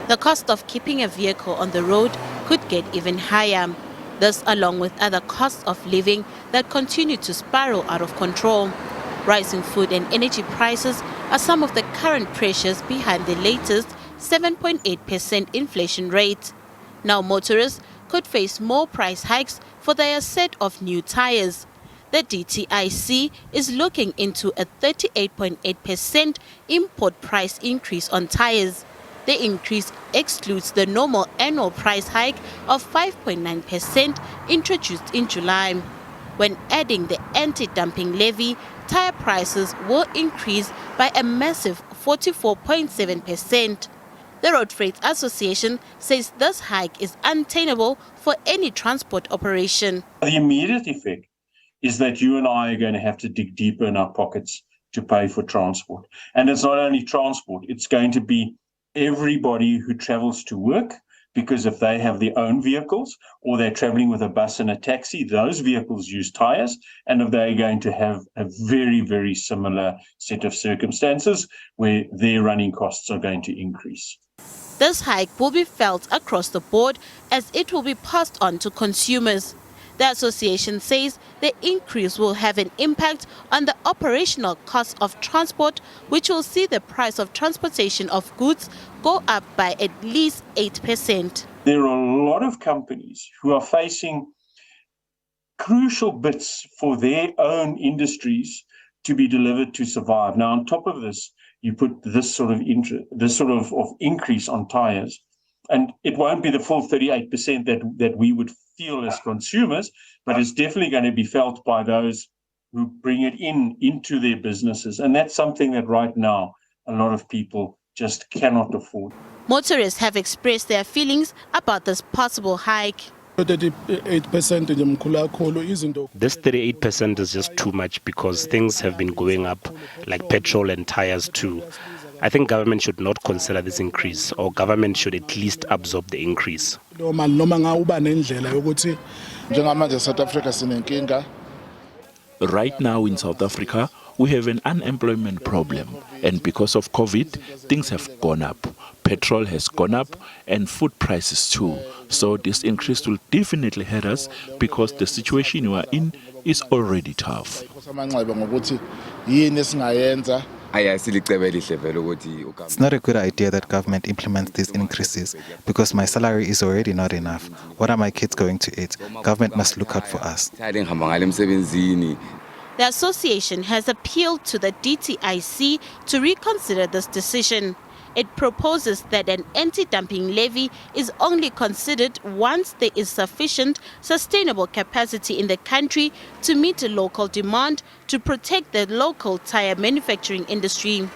The cost of keeping a vehicle on the road could get even higher. This along with other costs of living that continue to spiral out of control. Rising food and energy prices are some of the current pressures behind the latest 7.8% inflation rate. Now motorists could face more price hikes for their set of new tires. The DTIC is looking into a 38.8% import price increase on tires. The increase excludes the normal annual price hike of 5.9% introduced in July. When adding the anti-dumping levy, tire prices will increase by a massive 44.7%. The Road Freight Association says this hike is untenable for any transport operation. The immediate effect is that you and I are going to have to dig deeper in our pockets to pay for transport. And it's not only transport, it's going to be everybody who travels to work, because if they have their own vehicles or they're traveling with a bus and a taxi, those vehicles use tires. And if they're going to have a very, very similar set of circumstances where their running costs are going to increase. This hike will be felt across the board as it will be passed on to consumers. The association says the increase will have an impact on the operational costs of transport, which will see the price of transportation of goods go up by at least 8%. There are a lot of companies who are facing crucial bits for their own industries to be delivered to survive. Now, on top of this, you put this sort of increase on tires, and it won't be the full 38% that we would feel as consumers, but it's definitely going to be felt by those who bring it into their businesses. And that's something that right now a lot of people just cannot afford. Motorists have expressed their feelings about this possible hike. This 38% is just too much because things have been going up, like petrol and tires too. I think government should not consider this increase, or government should at least absorb the increase. Right now in South Africa, we have an unemployment problem, and because of COVID, things have gone up. Petrol has gone up and food prices too. So this increase will definitely hurt us because the situation you are in is already tough. It's not a good idea that government implements these increases because my salary is already not enough. What are my kids going to eat? Government must look out for us. The association has appealed to the DTIC to reconsider this decision. It proposes that an anti-dumping levy is only considered once there is sufficient sustainable capacity in the country to meet a local demand to protect the local tyre manufacturing industry.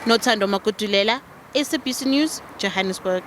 Nothando Makutulela, SABC News, Johannesburg.